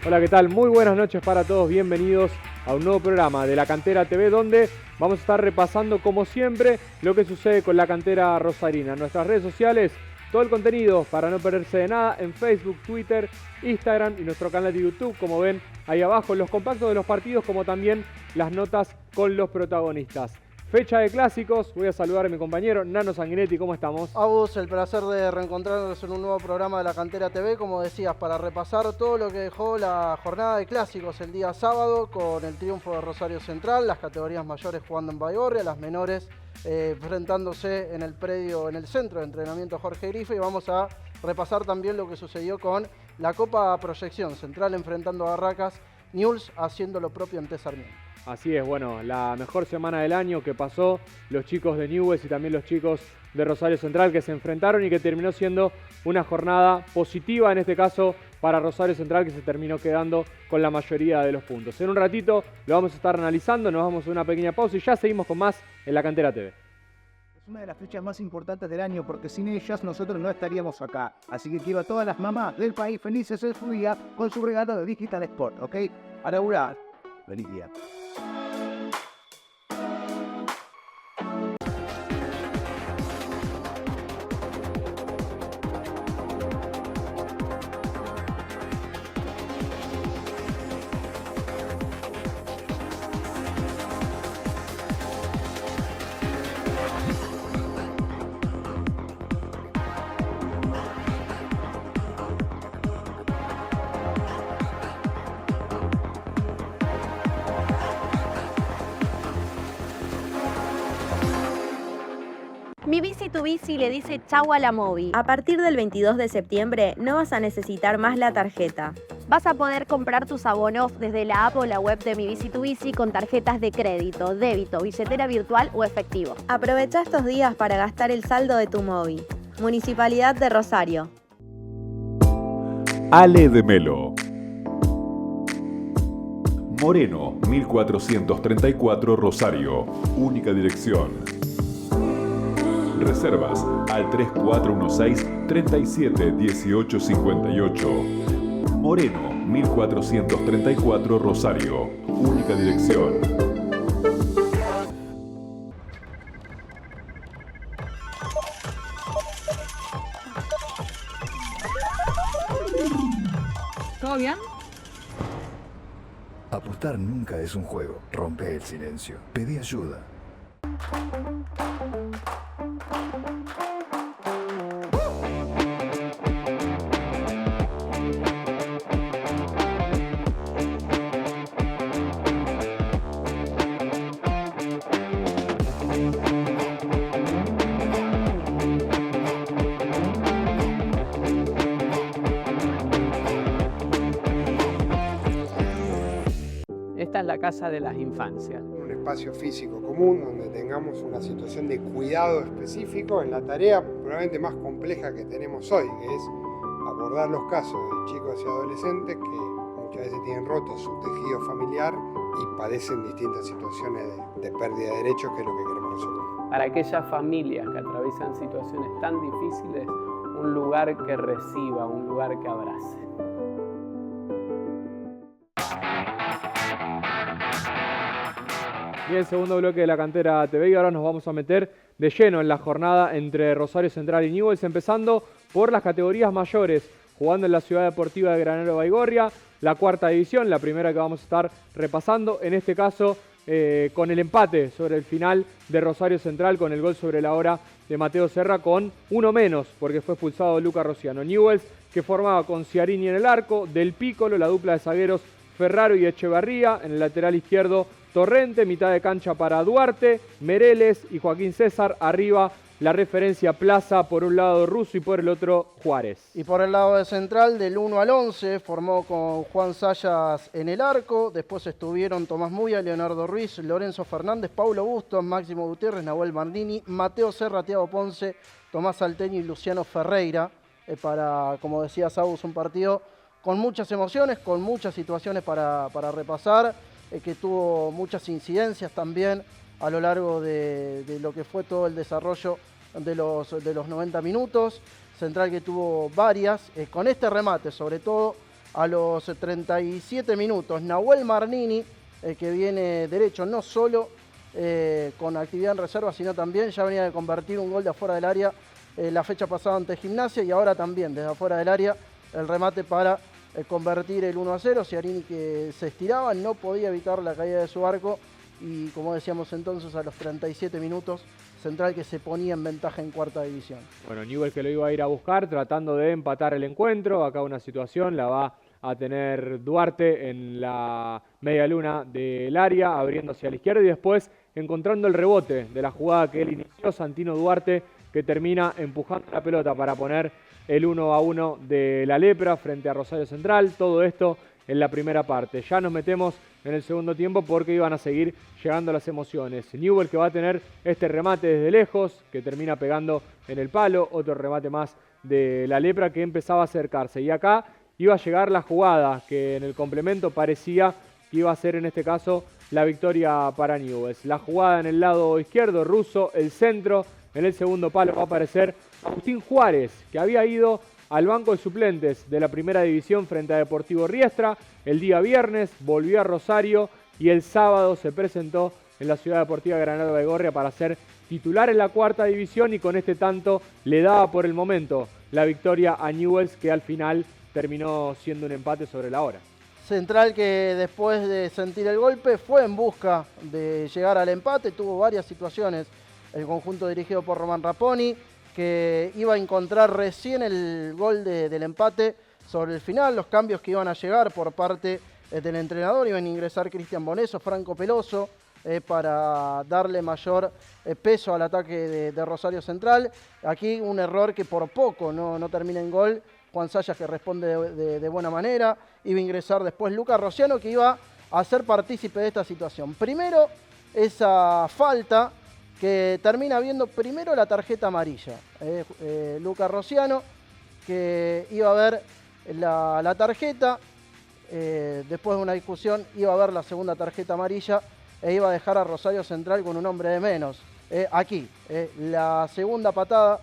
Hola, ¿qué tal? Muy buenas noches para todos, bienvenidos a un nuevo programa de La Cantera TV, donde vamos a estar repasando, como siempre, lo que sucede con la cantera rosarina. En nuestras redes sociales, todo el contenido para no perderse de nada en Facebook, Twitter, Instagram y nuestro canal de YouTube, como ven ahí abajo, los compactos de los partidos, como también las notas con los protagonistas. Fecha de clásicos, voy a saludar a mi compañero Nano Sanguinetti, ¿cómo estamos? Agus, el placer de reencontrarnos en un nuevo programa de La Cantera TV, como decías, para repasar todo lo que dejó la jornada de clásicos el día sábado, con el triunfo de Rosario Central, las categorías mayores jugando en Baigorria, las menores enfrentándose en el predio, en el centro de entrenamiento Jorge Grife, y vamos a repasar también lo que sucedió con la Copa Proyección, Central enfrentando a Barracas, Newell's haciendo lo propio ante Sarmiento. Así es, bueno, la mejor semana del año que pasó, los chicos de Newell's y también los chicos de Rosario Central que se enfrentaron y que terminó siendo una jornada positiva, en este caso para Rosario Central, que se terminó quedando con la mayoría de los puntos. En un ratito lo vamos a estar analizando, nos vamos a una pequeña pausa y ya seguimos con más en La Cantera TV. Es una de las fechas más importantes del año porque sin ellas nosotros no estaríamos acá. Así que quiero a todas las mamás del país felices en su día con su regalo de Digital Sport, ¿ok? A laburar. Feliz día. Mi Bici tu Bici le dice chau a la Mobi. A partir del 22 de septiembre no vas a necesitar más la tarjeta. Vas a poder comprar tus abonos desde la app o la web de Mi Bici tu Bici con tarjetas de crédito, débito, billetera virtual o efectivo. Aprovecha estos días para gastar el saldo de tu Mobi. Municipalidad de Rosario. Ale de Melo. Moreno, 1434 Rosario. Única dirección. Reservas al 3416-371858. Moreno, 1434 Rosario. Única dirección. ¿Todo bien? Apostar nunca es un juego. Rompe el silencio. Pedí ayuda. Esta es la casa de las infancias. Un espacio físico común donde tengamos una situación de cuidado específico en la tarea probablemente más compleja que tenemos hoy, que es abordar los casos de chicos y adolescentes que muchas veces tienen roto su tejido familiar y padecen distintas situaciones de pérdida de derechos, que es lo que queremos nosotros. Para aquellas familias que atraviesan situaciones tan difíciles, un lugar que reciba, un lugar que abrace. Y el segundo bloque de La Cantera TV, y ahora nos vamos a meter de lleno en la jornada entre Rosario Central y Newell's, empezando por las categorías mayores, jugando en la Ciudad Deportiva de Granero Baigorria, la cuarta división, la primera que vamos a estar repasando, en este caso con el empate sobre el final de Rosario Central, con el gol sobre la hora de Mateo Serra, con uno menos, porque fue expulsado Luca Rociano. Newell's, que formaba con Ciarini en el arco, Del Piccolo, la dupla de zagueros Ferraro y Echevarría, en el lateral izquierdo Torrente, mitad de cancha para Duarte, Mereles y Joaquín César, arriba la referencia Plaza, por un lado Russo y por el otro Juárez. Y por el lado de Central, del 1 al 11, formó con Juan Sayas en el arco, después estuvieron Tomás Muya, Leonardo Ruiz, Lorenzo Fernández, Paulo Bustos, Máximo Gutiérrez, Nahuel Mardini, Mateo Serra, Thiago Ponce, Tomás Salteño y Luciano Ferreira, para, como decía Saúl, un partido con muchas emociones, con muchas situaciones para repasar, que tuvo muchas incidencias también a lo largo de lo que fue todo el desarrollo de los 90 minutos. Central que tuvo varias, con este remate sobre todo a los 37 minutos. Nahuel Marnini, que viene derecho, no solo con actividad en reserva, sino también ya venía de convertir un gol de afuera del área la fecha pasada ante Gimnasia, y ahora también desde afuera del área el remate para convertir el 1-0. Ciarini, que se estiraba, no podía evitar la caída de su arco, y como decíamos entonces, a los 37 minutos, Central que se ponía en ventaja en cuarta división. Bueno, Newell's que lo iba a ir a buscar tratando de empatar el encuentro. Acá una situación la va a tener Duarte en la media luna del área, abriendo hacia la izquierda y después encontrando el rebote de la jugada que él inició, Santino Duarte, que termina empujando la pelota para poner el 1-1 de la Lepra frente a Rosario Central. Todo esto en la primera parte. Ya nos metemos en el segundo tiempo porque iban a seguir llegando las emociones. Newell's que va a tener este remate desde lejos, que termina pegando en el palo, otro remate más de la Lepra que empezaba a acercarse. Y acá iba a llegar la jugada que en el complemento parecía que iba a ser en este caso la victoria para Newell's. La jugada en el lado izquierdo, Russo, el centro. En el segundo palo va a aparecer Agustín Juárez, que había ido al banco de suplentes de la primera división frente a Deportivo Riestra. El día viernes volvió a Rosario y el sábado se presentó en la Ciudad Deportiva Granero Baigorria para ser titular en la cuarta división, y con este tanto le daba por el momento la victoria a Newell's, que al final terminó siendo un empate sobre la hora. Central que después de sentir el golpe fue en busca de llegar al empate, tuvo varias situaciones el conjunto dirigido por Román Raponi, que iba a encontrar recién el gol del empate sobre el final. Los cambios que iban a llegar por parte del entrenador: iban a ingresar Cristian Boneso, Franco Peloso, para darle mayor peso al ataque de Rosario Central. Aquí un error que por poco no termina en gol. Juan Sayas, que responde de buena manera. Iba a ingresar después Lucas Rociano, que iba a ser partícipe de esta situación. Primero, esa falta que termina viendo primero la tarjeta amarilla. Lucas Rociano, que iba a ver la tarjeta, después de una discusión iba a ver la segunda tarjeta amarilla e iba a dejar a Rosario Central con un hombre de menos. Aquí, la segunda patada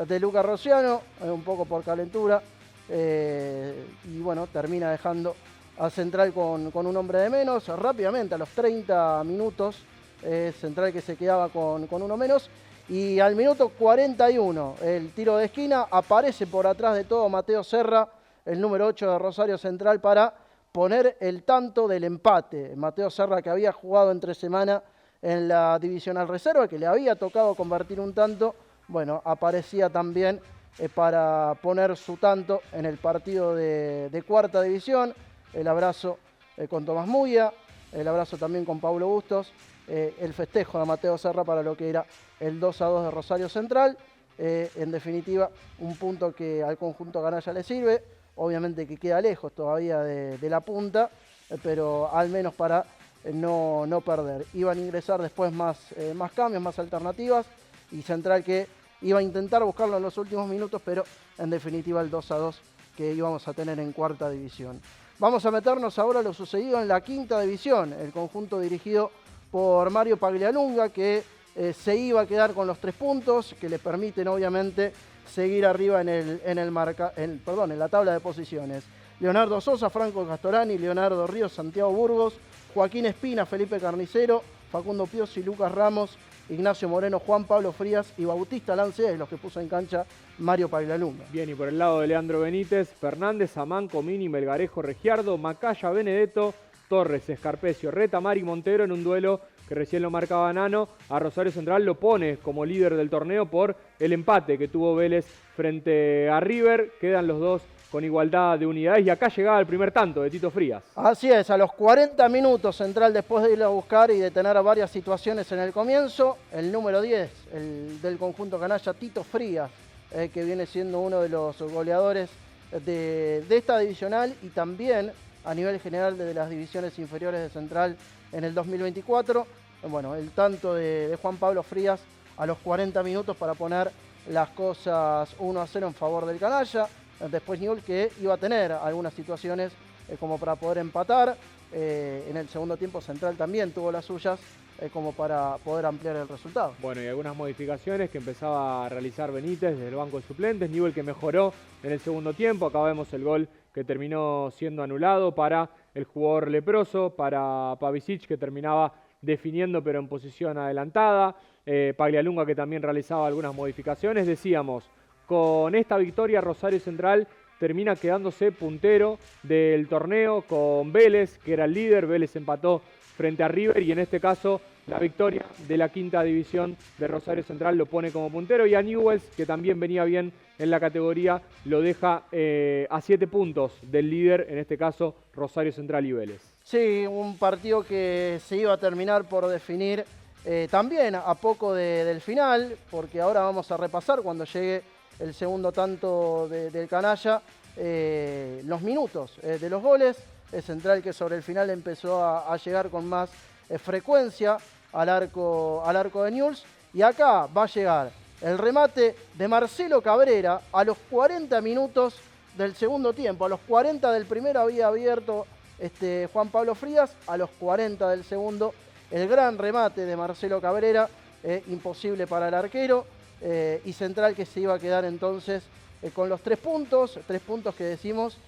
de Lucas Rociano, un poco por calentura, y bueno, termina dejando a Central con un hombre de menos. Rápidamente, a los 30 minutos, Central que se quedaba con uno menos, y al minuto 41 el tiro de esquina, aparece por atrás de todo Mateo Serra, el número 8 de Rosario Central, para poner el tanto del empate. Mateo Serra, que había jugado entre semana en la divisional reserva, que le había tocado convertir un tanto, bueno, aparecía también para poner su tanto en el partido de cuarta división. El abrazo con Tomás Muya, el abrazo también con Pablo Bustos, el festejo de Mateo Serra para lo que era el 2-2 de Rosario Central. En definitiva, un punto que al conjunto canalla le sirve. Obviamente que queda lejos todavía de la punta, pero al menos para no perder. Iban a ingresar después más cambios, más alternativas, y Central que iba a intentar buscarlo en los últimos minutos, pero en definitiva el 2-2 que íbamos a tener en cuarta división. Vamos a meternos ahora a lo sucedido en la quinta división. El conjunto dirigido por Mario Paglialunga, que se iba a quedar con los 3 puntos, que le permiten obviamente seguir arriba en la tabla de posiciones. Leonardo Sosa, Franco Castorani, Leonardo Ríos, Santiago Burgos, Joaquín Espina, Felipe Carnicero, Facundo Piozzi, Lucas Ramos, Ignacio Moreno, Juan Pablo Frías y Bautista Lance, los que puso en cancha Mario Paglialunga. Bien, y por el lado de Leandro Benítez, Fernández, Amán, Comini, Melgarejo, Regiardo, Macaya, Benedetto, Torres, Escarpecio, Retamar y Montero en un duelo que recién lo marcaba Nano. A Rosario Central lo pone como líder del torneo por el empate que tuvo Vélez frente a River. Quedan los dos con igualdad de unidades, y acá llegaba el primer tanto de Tito Frías. Así es, a los 40 minutos Central, después de ir a buscar y de tener varias situaciones en el comienzo, el número 10, el del conjunto canalla, Tito Frías, que viene siendo uno de los goleadores de esta divisional y también a nivel general de las divisiones inferiores de Central en el 2024. Bueno, el tanto de Juan Pablo Frías a los 40 minutos para poner las cosas 1-0 en favor del canalla. Después Newell's, que iba a tener algunas situaciones como para poder empatar. En el segundo tiempo Central también tuvo las suyas como para poder ampliar el resultado. Bueno, y algunas modificaciones que empezaba a realizar Benítez desde el banco de suplentes. Newell's que mejoró en el segundo tiempo. Acá vemos el gol que terminó siendo anulado para el jugador leproso, para Pavicic, que terminaba definiendo pero en posición adelantada, Paglialunga, que también realizaba algunas modificaciones. Decíamos, con esta victoria Rosario Central termina quedándose puntero del torneo con Vélez, que era el líder. Vélez empató frente a River y en este caso la victoria de la quinta división de Rosario Central lo pone como puntero, y a Newell's, que también venía bien en la categoría, lo deja a 7 puntos del líder, en este caso Rosario Central y Vélez. Sí, un partido que se iba a terminar por definir también a poco del final, porque ahora vamos a repasar cuando llegue el segundo tanto del canalla los minutos de los goles. El Central, que sobre el final empezó a llegar con más frecuencia al arco de Newell's, y acá va a llegar el remate de Marcelo Cabrera a los 40 minutos del segundo tiempo. A los 40 del primero había abierto Juan Pablo Frías, a los 40 del segundo el gran remate de Marcelo Cabrera, imposible para el arquero, y Central que se iba a quedar entonces con los 3 puntos que decimos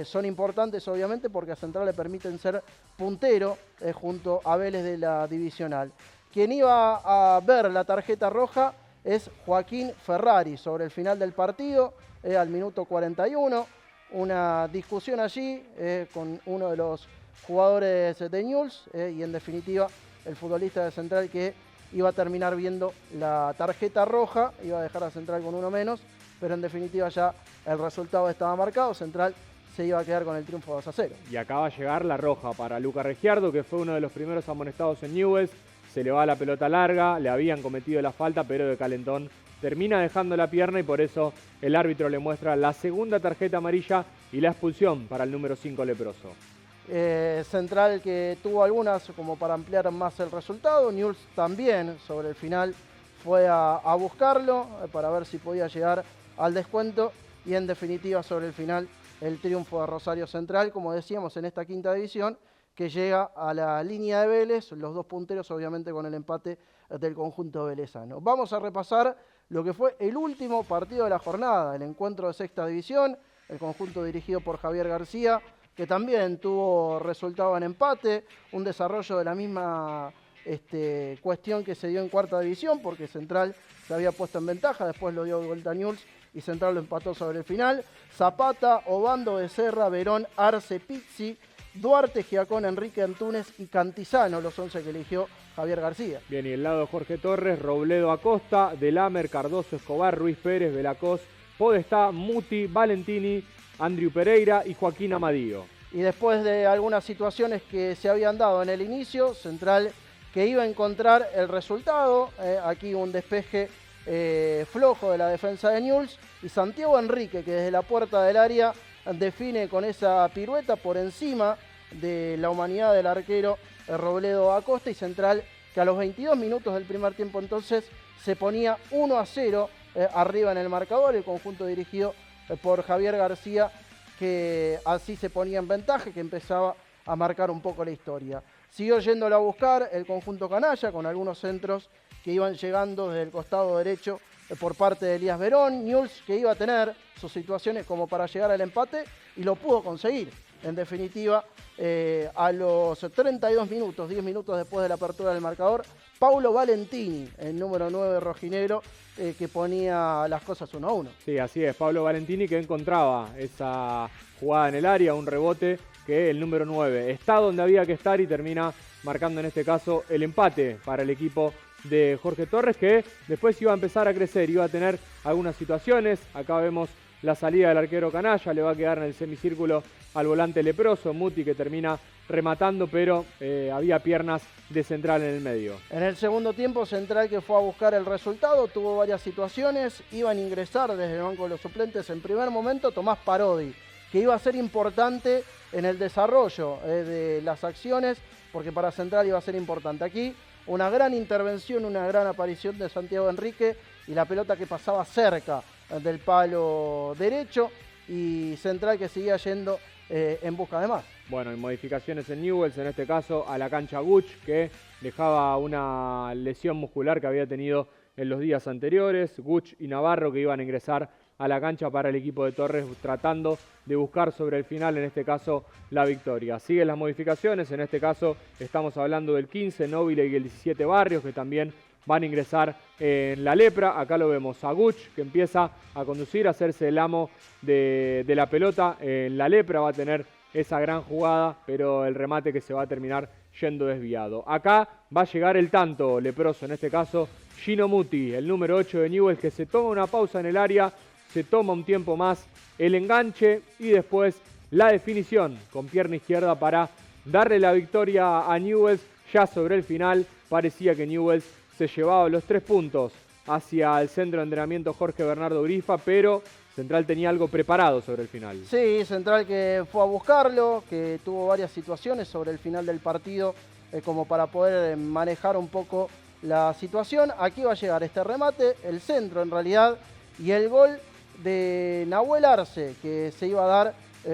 son importantes obviamente porque a Central le permiten ser puntero junto a Vélez de la divisional. Quien iba a ver la tarjeta roja es Joaquín Ferrari sobre el final del partido, al minuto 41, una discusión allí con uno de los jugadores de Newell's y en definitiva el futbolista de Central que iba a terminar viendo la tarjeta roja, iba a dejar a Central con uno menos, pero en definitiva ya el resultado estaba marcado. Central se iba a quedar con el triunfo 2-0. Y acá va a llegar la roja para Luca Regiardo, que fue uno de los primeros amonestados en Newell's. Se le va la pelota larga, le habían cometido la falta, pero de calentón termina dejando la pierna y por eso el árbitro le muestra la segunda tarjeta amarilla y la expulsión para el número 5 leproso. Central que tuvo algunas como para ampliar más el resultado. Newell's también sobre el final fue a buscarlo para ver si podía llegar al descuento y en definitiva sobre el final el triunfo de Rosario Central, como decíamos, en esta quinta división, que llega a la línea de Vélez, los 2 punteros obviamente con el empate del conjunto velezano. Vamos a repasar lo que fue el último partido de la jornada, el encuentro de sexta división, el conjunto dirigido por Javier García, que también tuvo resultado en empate, un desarrollo de la misma cuestión que se dio en cuarta división, porque Central se había puesto en ventaja, después lo dio de vuelta a Newell's y Central lo empató sobre el final. Zapata, Obando, Becerra, Verón, Arce, Pizzi, Duarte, Giacón, Enrique Antúnez y Cantizano, los 11 que eligió Javier García. Bien, y el lado de Jorge Torres, Robledo Acosta, Delamer, Cardoso, Escobar, Ruiz Pérez, Velacós, Podestá, Muti, Valentini, Andrew Pereira y Joaquín Amadío. Y después de algunas situaciones que se habían dado en el inicio, Central que iba a encontrar el resultado, aquí un despeje flojo de la defensa de Newell's, y Santiago Enrique, que desde la puerta del área define con esa pirueta por encima de la humanidad del arquero Robledo Acosta, y Central que a los 22 minutos del primer tiempo entonces se ponía 1-0 arriba en el marcador, el conjunto dirigido por Javier García, que así se ponía en ventaja, que empezaba a marcar un poco la historia. Siguió yéndolo a buscar el conjunto canalla con algunos centros que iban llegando desde el costado derecho por parte de Elías Verón. Newell's que iba a tener sus situaciones como para llegar al empate y lo pudo conseguir. En definitiva, a los 32 minutos, 10 minutos después de la apertura del marcador, Paulo Valentini, el número 9 rojinegro, que ponía las cosas 1-1. Sí, así es, Pablo Valentini que encontraba esa jugada en el área, un rebote que el número 9 está donde había que estar y termina marcando en este caso el empate para el equipo de Jorge Torres, que después iba a empezar a crecer, iba a tener algunas situaciones. Acá vemos la salida del arquero canalla, le va a quedar en el semicírculo al volante leproso, Muti, que termina rematando, pero había piernas de Central en el medio. En el segundo tiempo, Central que fue a buscar el resultado, tuvo varias situaciones, iban a ingresar desde el banco de los suplentes en primer momento Tomás Parodi, que iba a ser importante en el desarrollo de las acciones, porque para Central iba a ser importante. Aquí una gran intervención, una gran aparición de Santiago Enrique y la pelota que pasaba cerca del palo derecho, y Central que seguía yendo en busca de más. Bueno, y modificaciones en Newell's, en este caso a la cancha Guch, que dejaba una lesión muscular que había tenido en los días anteriores. Guch y Navarro que iban a ingresar a la cancha para el equipo de Torres, tratando de buscar sobre el final, en este caso, la victoria. Siguen las modificaciones, en este caso estamos hablando del 15, Nobile y el 17 Barrios, que también van a ingresar en la lepra. Acá lo vemos a Guch, que empieza a conducir, a hacerse el amo de la pelota en la lepra. Va a tener esa gran jugada, pero el remate que se va a terminar yendo desviado. Acá va a llegar el tanto leproso, en este caso Gino Muti, el número 8 de Newell's, que se toma una pausa en el área, se toma un tiempo más el enganche y después la definición con pierna izquierda para darle la victoria a Newell's. Ya sobre el final parecía que Newell's se llevaba los 3 puntos hacia el centro de entrenamiento Jorge Bernardo Grifa, pero Central tenía algo preparado sobre el final. Sí, Central que fue a buscarlo, que tuvo varias situaciones sobre el final del partido como para poder manejar un poco la situación. Aquí va a llegar este remate, el centro en realidad, y el gol de Nahuel Arce, que se iba a dar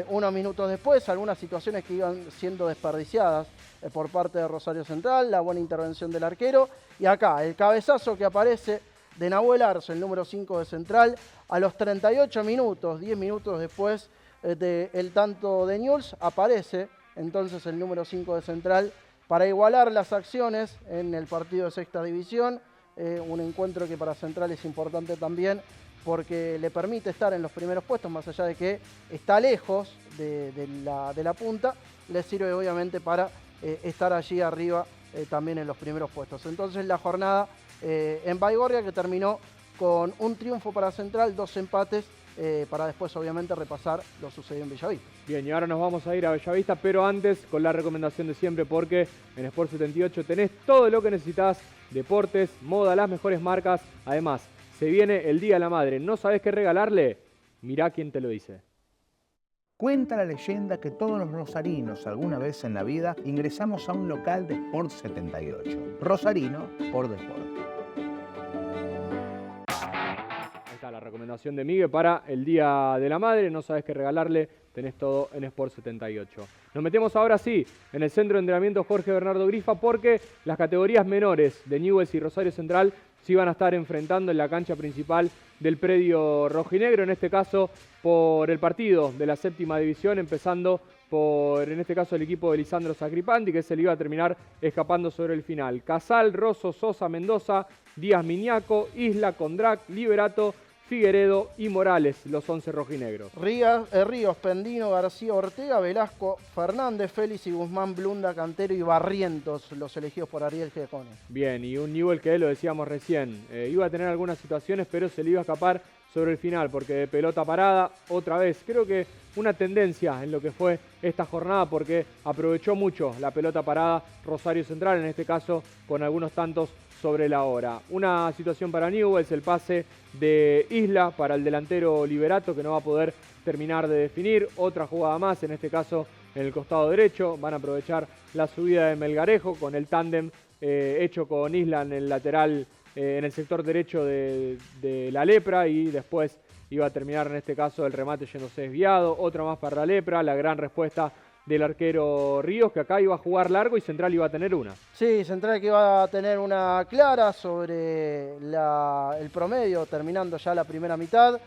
unos minutos después. Algunas situaciones que iban siendo desperdiciadas por parte de Rosario Central, la buena intervención del arquero. Y acá el cabezazo que aparece de Nahuel Arce, el número 5 de Central, a los 38 minutos, 10 minutos después del tanto de Newell's, aparece entonces el número 5 de Central para igualar las acciones en el partido de sexta división. Un encuentro que para Central es importante también porque le permite estar en los primeros puestos, más allá de que está lejos de la punta, le sirve obviamente para estar allí arriba también en los primeros puestos. Entonces la jornada en Baigorria, que terminó con un triunfo para Central, 2 empates, para después obviamente repasar lo sucedido en Bellavista. Bien, y ahora nos vamos a ir a Bellavista, pero antes con la recomendación de siempre, porque en Sport 78 tenés todo lo que necesitas: deportes, moda, las mejores marcas. Además, se viene el Día de la Madre. ¿No sabés qué regalarle? Mirá quién te lo dice. Cuenta la leyenda que todos los rosarinos alguna vez en la vida ingresamos a un local de Sport 78. Rosarino por deporte. Ahí está la recomendación de Miguel para el Día de la Madre. No sabés qué regalarle, tenés todo en Sport 78. Nos metemos ahora sí en el centro de entrenamiento Jorge Bernardo Grifa, porque las categorías menores de Newell's y Rosario Central se iban a estar enfrentando en la cancha principal del predio rojinegro, en este caso por el partido de la séptima división, empezando por, en este caso, el equipo de Lisandro Sacripanti, que se le iba a terminar escapando sobre el final. Casal, Rosso, Sosa, Mendoza, Díaz Miñaco, Isla, Condrac, Liberato, Figueredo y Morales, los 11 rojinegros. Ríos, Pendino, García, Ortega, Velasco, Fernández, Félix y Guzmán, Blunda, Cantero y Barrientos, los elegidos por Ariel Gijone. Bien, y un Newell's que lo decíamos recién, iba a tener algunas situaciones, pero se le iba a escapar sobre el final, porque de pelota parada, otra vez, creo que una tendencia en lo que fue esta jornada, porque aprovechó mucho la pelota parada Rosario Central, en este caso con algunos tantos sobre la hora. Una situación para Newell's, el pase de Isla para el delantero Liberato, que no va a poder terminar de definir. Otra jugada más, en este caso en el costado derecho. Van a aprovechar la subida de Melgarejo con el tándem hecho con Isla en el lateral, en el sector derecho de la lepra, y después iba a terminar en este caso el remate yéndose desviado. Otra más para la lepra, la gran respuesta del arquero Ríos, que acá iba a jugar largo y Central iba a tener una. Sí, Central que iba a tener una clara sobre el promedio, terminando ya la primera mitad.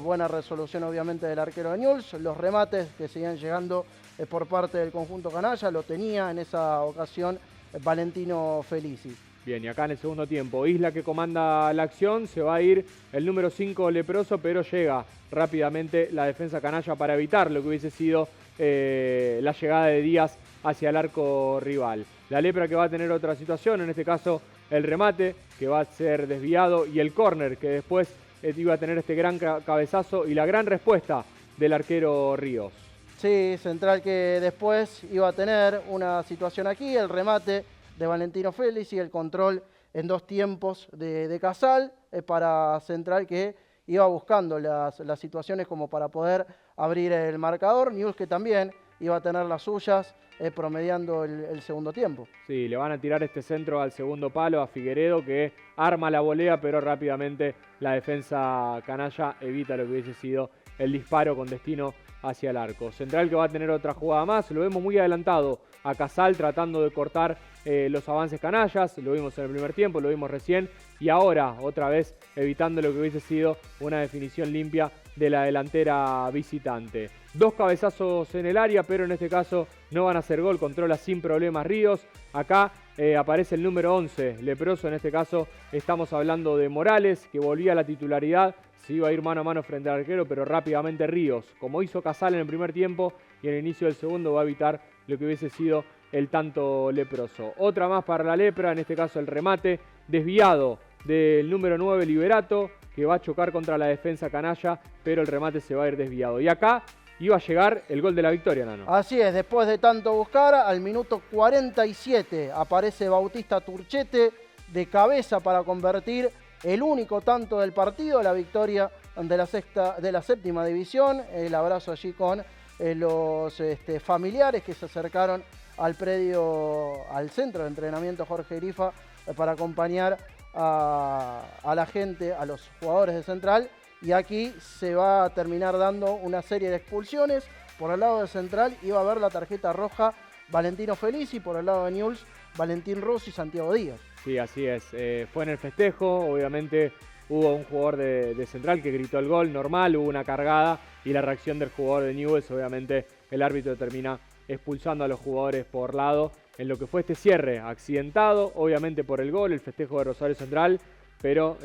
Buena resolución obviamente del arquero de Newell's. Los remates que seguían llegando por parte del conjunto canalla lo tenía en esa ocasión Valentino Felici. Bien, y acá en el segundo tiempo, Isla, que comanda la acción, se va a ir el número 5 Leproso, pero llega rápidamente la defensa canalla para evitar lo que hubiese sido la llegada de Díaz hacia el arco rival. La lepra que va a tener otra situación, en este caso el remate que va a ser desviado, y el córner que después iba a tener este gran cabezazo y la gran respuesta del arquero Ríos. Sí, Central que después iba a tener una situación aquí, el remate de Valentino Félix y el control en 2 tiempos de Casal para Central, que iba buscando las situaciones como para poder abrir el marcador. Newell's que también iba a tener las suyas promediando el segundo tiempo. Sí, le van a tirar este centro al segundo palo a Figueredo, que arma la volea, pero rápidamente la defensa canalla evita lo que hubiese sido el disparo con destino hacia el arco. Central que va a tener otra jugada más, lo vemos muy adelantado a Casal tratando de cortar los avances canallas, lo vimos en el primer tiempo, lo vimos recién, y ahora otra vez evitando lo que hubiese sido una definición limpia de la delantera visitante. 2 cabezazos en el área, pero en este caso no van a hacer gol, controla sin problemas Ríos. Acá aparece el número 11, Leproso, en este caso estamos hablando de Morales, que volvía a la titularidad, se iba a ir mano a mano frente al arquero, pero rápidamente Ríos, como hizo Casal en el primer tiempo y en el inicio del segundo, va a evitar lo que hubiese sido el tanto Leproso. Otra más para la Lepra, en este caso el remate desviado del número 9 Liberato, que va a chocar contra la defensa canalla, pero el remate se va a ir desviado. Y acá iba a llegar el gol de la victoria, Nano. Así es, después de tanto buscar, al minuto 47 aparece Bautista Turchete de cabeza para convertir el único tanto del partido, la victoria de la séptima división. El abrazo allí con los familiares que se acercaron al predio, al centro de entrenamiento Jorge Grifa, para acompañar a la gente, a los jugadores de Central. Y aquí se va a terminar dando una serie de expulsiones. Por el lado de Central iba a haber la tarjeta roja Valentino Felici, por el lado de Newell's Valentín Rossi y Santiago Díaz. Sí, así es. Fue en el festejo, obviamente hubo un jugador de Central que gritó el gol, normal, hubo una cargada y la reacción del jugador de Newell's, obviamente el árbitro termina expulsando a los jugadores por lado en lo que fue este cierre accidentado, obviamente por el gol, el festejo de Rosario Central, pero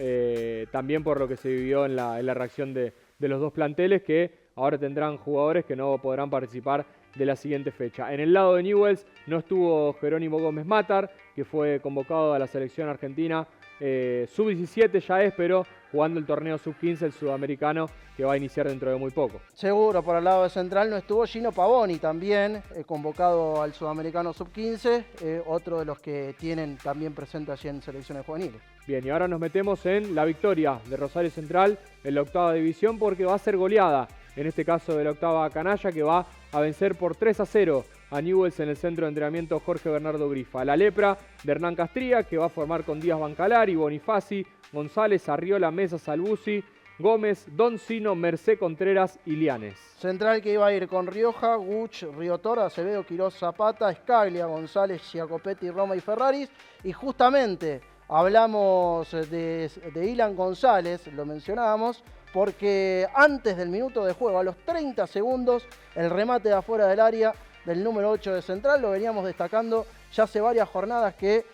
también por lo que se vivió en la reacción de los dos planteles, que ahora tendrán jugadores que no podrán participar de la siguiente fecha. En el lado de Newell's no estuvo Jerónimo Gómez Matar, que fue convocado a la selección argentina sub-17 ya es, pero jugando el torneo sub-15, el sudamericano, que va a iniciar dentro de muy poco. Seguro, por el lado de Central no estuvo Gino Pavoni también, convocado al sudamericano sub-15, otro de los que tienen también presente allí en selecciones juveniles. Bien, y ahora nos metemos en la victoria de Rosario Central en la octava división, porque va a ser goleada, en este caso de la octava canalla, que va a vencer por 3-0 a Newell's en el centro de entrenamiento Jorge Bernardo Grifa. La Lepra de Hernán Castría, que va a formar con Díaz Bancalari, Bonifaci, González, Arriola, Mesa, Salbuzi, Gómez, Doncino, Mercé Contreras y Lianes. Central que iba a ir con Rioja, Guch, Riotora, Acevedo, Quirós, Zapata, Scaglia, González, Giacopetti, Roma y Ferraris. Y justamente hablamos de Ilan González, lo mencionábamos, porque antes del minuto de juego, a los 30 segundos, el remate de afuera del área del número 8 de Central, lo veníamos destacando ya hace varias jornadas que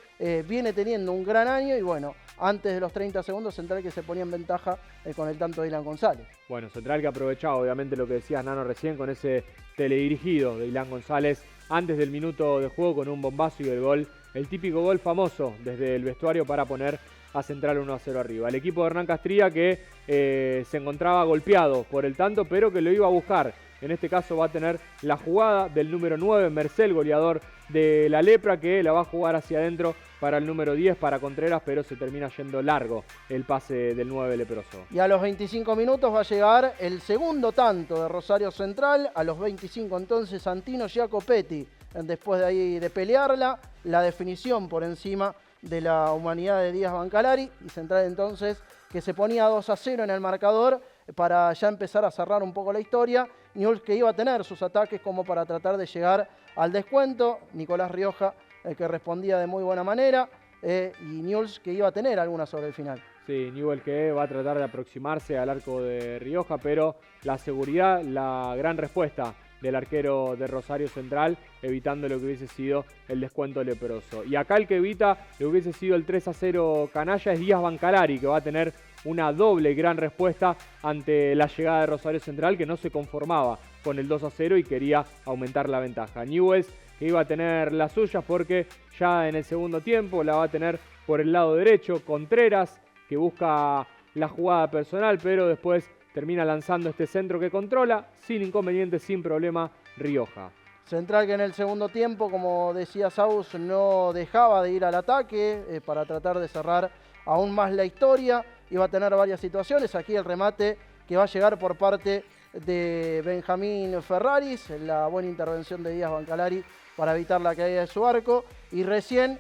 viene teniendo un gran año y bueno, antes de los 30 segundos Central que se ponía en ventaja con el tanto de Ilan González. Bueno, Central que aprovechaba obviamente lo que decías Nano recién con ese teledirigido de Ilan González antes del minuto de juego con un bombazo y el gol, el típico gol famoso desde el vestuario para poner a Central 1-0 arriba. El equipo de Hernán Castría que se encontraba golpeado por el tanto, pero que lo iba a buscar. En este caso va a tener la jugada del número 9, Mercel, goleador de la Lepra, que la va a jugar hacia adentro para el número 10, para Contreras, pero se termina yendo largo el pase del 9 leproso. Y a los 25 minutos va a llegar el segundo tanto de Rosario Central. A los 25 entonces Santino Giacopetti, después de ahí de pelearla, la definición por encima de la humanidad de Díaz Bancalari, y Central entonces que se ponía 2-0 en el marcador para ya empezar a cerrar un poco la historia. Newell's que iba a tener sus ataques como para tratar de llegar al descuento. Nicolás Rioja que respondía de muy buena manera y Newell's que iba a tener algunas sobre el final. Sí, Newell's que va a tratar de aproximarse al arco de Rioja, pero la seguridad, la gran respuesta del arquero de Rosario Central, evitando lo que hubiese sido el descuento leproso. Y acá el que evita lo que hubiese sido el 3-0 canalla es Díaz Bancalari, que va a tener una doble gran respuesta ante la llegada de Rosario Central, que no se conformaba con el 2-0 y quería aumentar la ventaja. Newell's que iba a tener las suyas porque ya en el segundo tiempo la va a tener por el lado derecho Contreras, que busca la jugada personal, pero después termina lanzando este centro que controla, sin inconveniente, sin problema, Rioja. Central que en el segundo tiempo, como decía Saus, no dejaba de ir al ataque para tratar de cerrar aún más la historia. Iba a tener varias situaciones. Aquí el remate que va a llegar por parte de Benjamín Ferraris, la buena intervención de Díaz Bancalari para evitar la caída de su arco. Y recién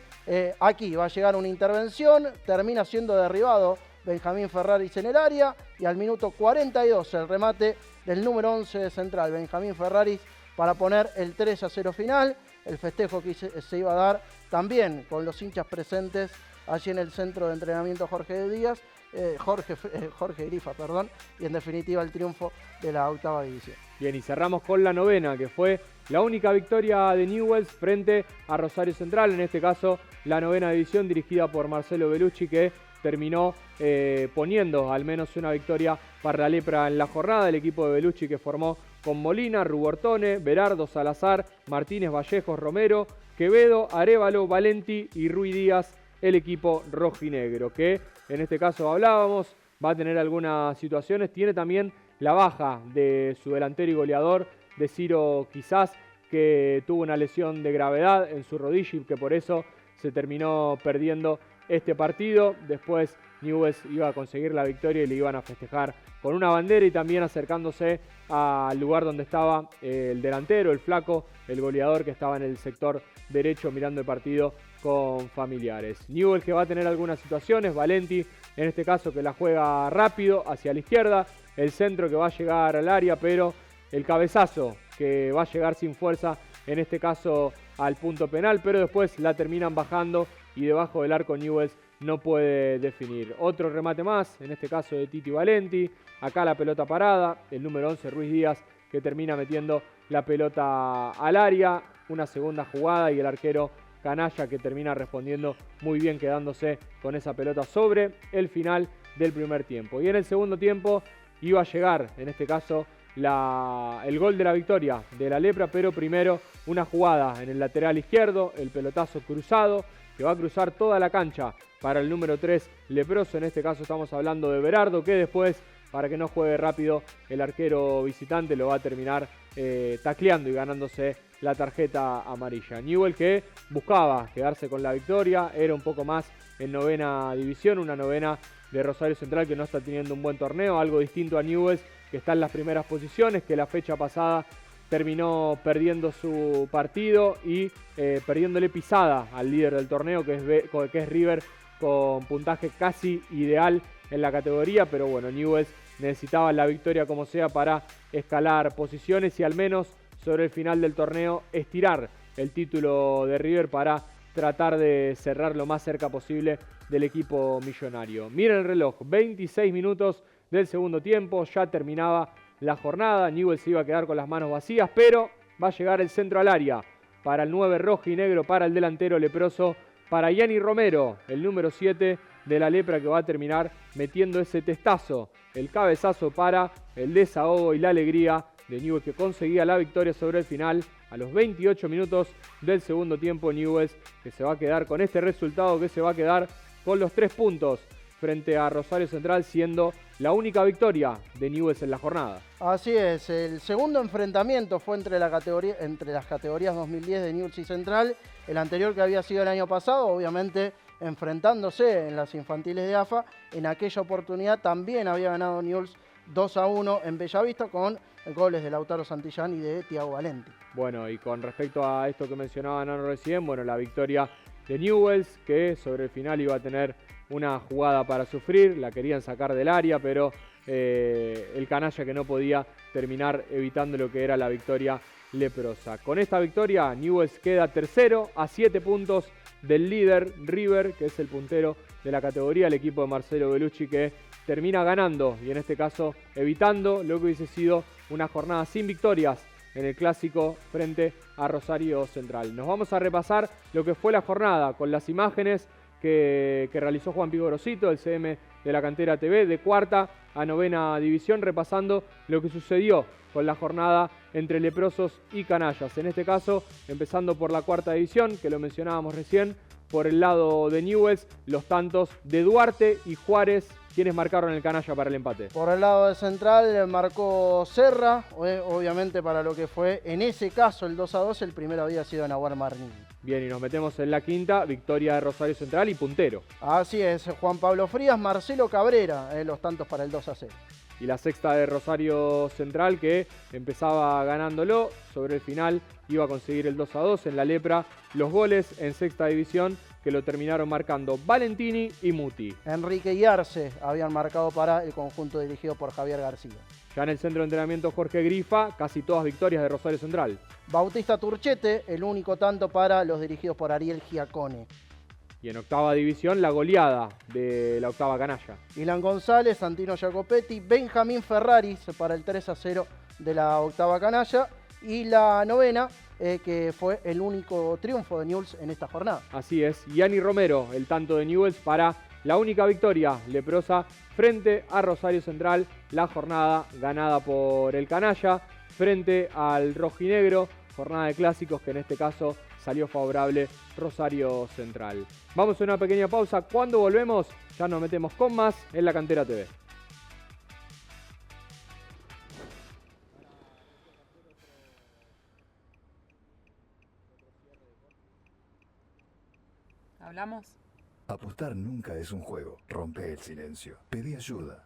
aquí va a llegar una intervención, termina siendo derribado Benjamín Ferraris en el área y al minuto 42 el remate del número 11 de Central, Benjamín Ferraris, para poner el 3-0 final. El festejo que se iba a dar también con los hinchas presentes allí en el centro de entrenamiento Jorge Grifa, y en definitiva el triunfo de la 8ª división. Bien, y cerramos con la 9ª, que fue la única victoria de Newell's frente a Rosario Central, en este caso la 9ª división dirigida por Marcelo Bellucci, que terminó poniendo al menos una victoria para la Lepra en la jornada. El equipo de Bellucci, que formó con Molina, Rubortone, Berardo, Salazar, Martínez, Vallejos, Romero, Quevedo, Arévalo, Valenti y Ruiz Díaz, el equipo rojinegro, que en este caso hablábamos, va a tener algunas situaciones. Tiene también la baja de su delantero y goleador, de Ciro Quizás, que tuvo una lesión de gravedad en su rodilla y que por eso se terminó perdiendo este partido. Después Newell's iba a conseguir la victoria y le iban a festejar con una bandera y también acercándose al lugar donde estaba el delantero, el flaco, el goleador, que estaba en el sector derecho mirando el partido con familiares. Newell's, que va a tener algunas situaciones, Valenti en este caso, que la juega rápido hacia la izquierda, el centro que va a llegar al área, pero el cabezazo que va a llegar sin fuerza, en este caso al punto penal, pero después la terminan bajando y debajo del arco Newell's no puede definir. Otro remate más, en este caso de Titi Valenti, acá la pelota parada, el número 11 Ruiz Díaz, que termina metiendo la pelota al área, una segunda jugada y el arquero Canalla, que termina respondiendo muy bien, quedándose con esa pelota sobre el final del primer tiempo. Y en el segundo tiempo iba a llegar, en este caso, el gol de la victoria de la Lepra, pero primero una jugada en el lateral izquierdo, el pelotazo cruzado, que va a cruzar toda la cancha para el número 3 leproso. En este caso estamos hablando de Berardo, que después, para que no juegue rápido, el arquero visitante lo va a terminar tacleando y ganándose la tarjeta amarilla. Newell's, que buscaba quedarse con la victoria, era un poco más en 9ª división, una 9ª de Rosario Central que no está teniendo un buen torneo, algo distinto a Newell's, que está en las primeras posiciones, que la fecha pasada terminó perdiendo su partido y perdiéndole pisada al líder del torneo, que es River, con puntaje casi ideal en la categoría, pero bueno, Newell's necesitaba la victoria como sea para escalar posiciones y al menos sobre el final del torneo estirar el título de River para tratar de cerrar lo más cerca posible del equipo millonario. Miren el reloj, 26 minutos del segundo tiempo, ya terminaba la jornada. Newell's se iba a quedar con las manos vacías, pero va a llegar el centro al área para el 9 rojo y negro, para el delantero leproso, para Yanni Romero, el número 7 de la Lepra, que va a terminar metiendo ese testazo, el cabezazo para el desahogo y la alegría de Newell's, que conseguía la victoria sobre el final a los 28 minutos del segundo tiempo. Newell's, que se va a quedar con este resultado, que se va a quedar con los 3 puntos frente a Rosario Central, siendo la única victoria de Newell's en la jornada. Así es, el segundo enfrentamiento fue entre las categorías 2010 de Newell's y Central, el anterior que había sido el año pasado, obviamente enfrentándose en las infantiles de AFA. En aquella oportunidad también había ganado Newell's 2-1 en Bellavista con goles de Lautaro Santillán y de Thiago Valenti. Bueno, y con respecto a esto que mencionaba Nano recién, bueno, la victoria de Newell's, que sobre el final iba a tener una jugada para sufrir, la querían sacar del área, pero el canalla que no podía terminar evitando lo que era la victoria leprosa. Con esta victoria, Newell's queda tercero a 7 puntos del líder River, que es el puntero de la categoría, el equipo de Marcelo Bellucci, que termina ganando y en este caso evitando lo que hubiese sido una jornada sin victorias en el clásico frente a Rosario Central. Nos vamos a repasar lo que fue la jornada con las imágenes que realizó Juan Pigorosito, el CM de la Cantera TV, de 4ª a 9ª división, repasando lo que sucedió con la jornada entre leprosos y canallas. En este caso, empezando por la 4ª división, que lo mencionábamos recién, por el lado de Newell's, los tantos de Duarte y Juárez, quienes marcaron el canalla para el empate. Por el lado de Central marcó Serra, obviamente para lo que fue en ese caso el 2-2, el primero había sido Nahuel Marnín. Bien, y nos metemos en la 5ª, victoria de Rosario Central y puntero. Así es, Juan Pablo Frías, Marcelo Cabrera, los tantos para el 2-0. y la sexta de Rosario Central, que empezaba ganándolo. Sobre el final iba a conseguir el 2-2 en la Lepra. Los goles en sexta división que lo terminaron marcando Valentini y Muti. Enrique y Arce habían marcado para el conjunto dirigido por Javier García. Ya en el centro de entrenamiento Jorge Grifa, casi todas victorias de Rosario Central. Bautista Turchete, el único tanto para los dirigidos por Ariel Giacone. Y en octava división, la goleada de la octava canalla. Ilan González, Santino Jacopetti, Benjamín Ferraris para el 3-0 de la octava canalla. Y la novena, que fue el único triunfo de Newell's en esta jornada. Así es, Gianni Romero, el tanto de Newell's para la única victoria leprosa frente a Rosario Central. La jornada ganada por el canalla frente al rojinegro. Jornada de clásicos que en este caso salió favorable Rosario Central. Vamos a una pequeña pausa. Cuando volvemos ya nos metemos con más en La Cantera TV. ¿Hablamos? Apostar nunca es un juego. Rompe el silencio. Pedí ayuda.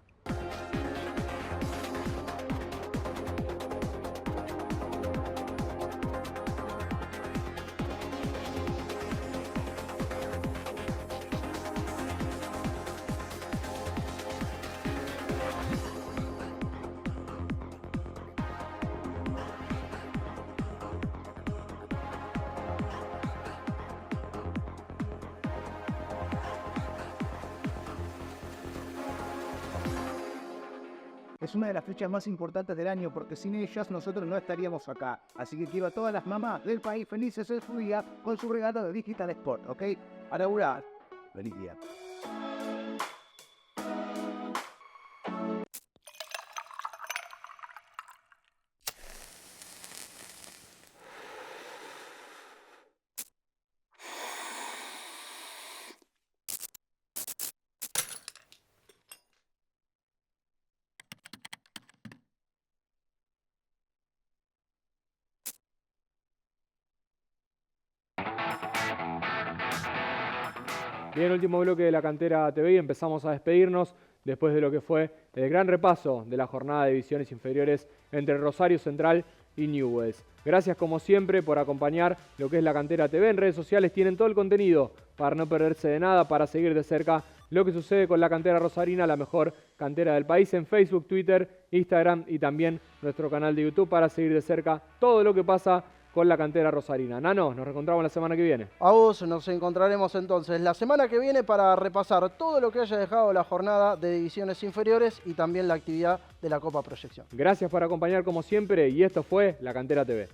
Es una de las fechas más importantes del año porque sin ellas nosotros no estaríamos acá. Así que quiero a todas las mamás del país felices en su día con su regalo de Digital Sport, ¿ok? A laburar. Feliz día. Bien, último bloque de La Cantera TV y empezamos a despedirnos después de lo que fue el gran repaso de la jornada de divisiones inferiores entre Rosario Central y Newell's. Gracias como siempre por acompañar lo que es La Cantera TV. En redes sociales tienen todo el contenido para no perderse de nada, para seguir de cerca lo que sucede con la cantera rosarina, la mejor cantera del país, en Facebook, Twitter, Instagram y también nuestro canal de YouTube para seguir de cerca todo lo que pasa con la cantera rosarina. Nano, nos reencontramos la semana que viene. A vos, nos encontraremos entonces la semana que viene para repasar todo lo que haya dejado la jornada de divisiones inferiores y también la actividad de la Copa Proyección. Gracias por acompañar como siempre y esto fue La Cantera TV.